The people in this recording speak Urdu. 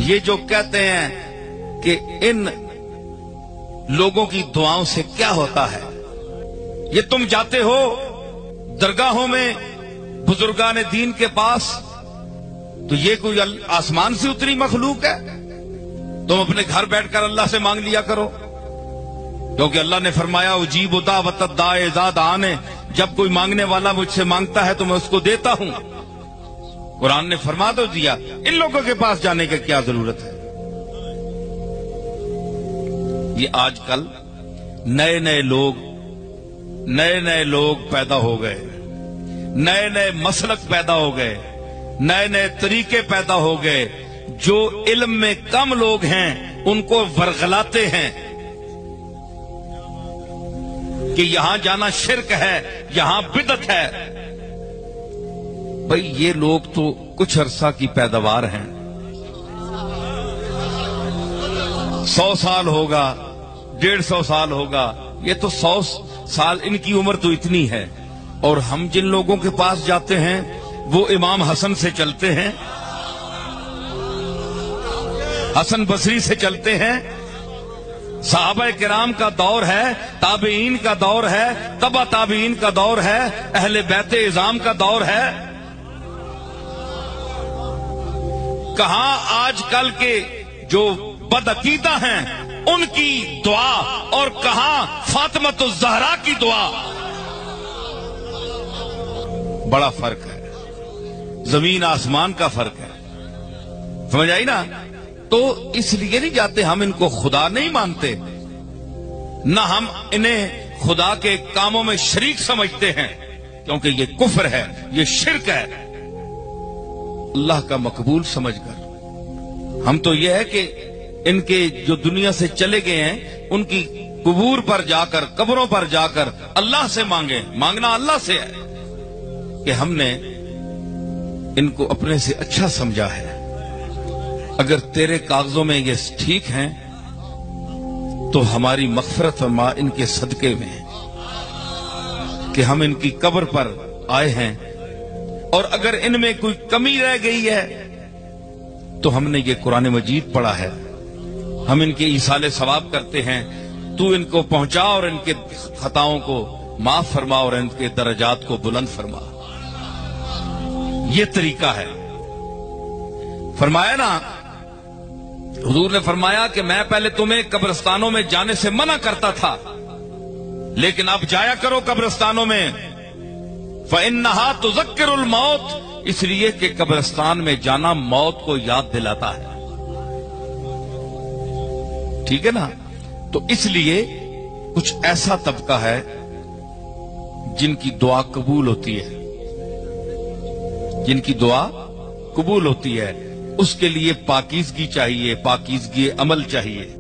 یہ جو کہتے ہیں کہ ان لوگوں کی دعاؤں سے کیا ہوتا ہے، یہ تم جاتے ہو درگاہوں میں بزرگان دین کے پاس تو یہ کوئی آسمان سے اتری مخلوق ہے؟ تم اپنے گھر بیٹھ کر اللہ سے مانگ لیا کرو، کیونکہ اللہ نے فرمایا اجیب دعوت الداع اذا دعان، جب کوئی مانگنے والا مجھ سے مانگتا ہے تو میں اس کو دیتا ہوں۔ قرآن نے فرما تو دیا، ان لوگوں کے پاس جانے کی کیا ضرورت ہے؟ یہ آج کل نئے نئے لوگ پیدا ہو گئے، نئے نئے مسلک پیدا ہو گئے، نئے نئے طریقے پیدا ہو گئے، جو علم میں کم لوگ ہیں ان کو ورغلاتے ہیں کہ یہاں جانا شرک ہے، یہاں بدعت ہے۔ بھئی یہ لوگ تو کچھ عرصہ کی پیداوار ہیں، 100 سال ہوگا، 150 سال ہوگا، یہ تو 100 سال ان کی عمر تو اتنی ہے، اور ہم جن لوگوں کے پاس جاتے ہیں وہ امام حسن سے چلتے ہیں، حسن بصری سے چلتے ہیں، صحابہ کرام کا دور ہے، تابعین کا دور ہے، تبع تابعین کا دور ہے، اہل بیت اعظام کا دور ہے۔ کہاں آج کل کے جو بدعقیدہ ہیں ان کی دعا، اور کہاں فاطمۃ الزہرا کی دعا؟ بڑا فرق ہے، زمین آسمان کا فرق ہے، سمجھ آئی نا؟ تو اس لیے نہیں جاتے، ہم ان کو خدا نہیں مانتے، نہ ہم انہیں خدا کے کاموں میں شریک سمجھتے ہیں، کیونکہ یہ کفر ہے، یہ شرک ہے۔ اللہ کا مقبول سمجھ کر ہم تو یہ ہے کہ ان کے جو دنیا سے چلے گئے ہیں ان کی قبور پر جا کر، قبروں پر جا کر اللہ سے مانگیں۔ مانگنا اللہ سے ہے کہ ہم نے ان کو اپنے سے اچھا سمجھا ہے، اگر تیرے کاغذوں میں یہ ٹھیک ہیں تو ہماری مغفرت فرما ان کے صدقے میں، کہ ہم ان کی قبر پر آئے ہیں، اور اگر ان میں کوئی کمی رہ گئی ہے تو ہم نے یہ قرآن مجید پڑھا ہے، ہم ان کے ایصال ثواب کرتے ہیں، تو ان کو پہنچا اور ان کے خطاؤں کو معاف فرما اور ان کے درجات کو بلند فرما۔ یہ طریقہ ہے۔ فرمایا نا، حضور نے فرمایا کہ میں پہلے تمہیں قبرستانوں میں جانے سے منع کرتا تھا، لیکن اب جایا کرو قبرستانوں میں، فَإِنَّهَا تُذَكِّرُ الْمَوْتِ، اس لیے کہ قبرستان میں جانا موت کو یاد دلاتا ہے، ٹھیک ہے نا؟ تو اس لیے کچھ ایسا طبقہ ہے جن کی دعا قبول ہوتی ہے، جن کی دعا قبول ہوتی ہے، اس کے لیے پاکیزگی چاہیے، پاکیزگی عمل چاہیے۔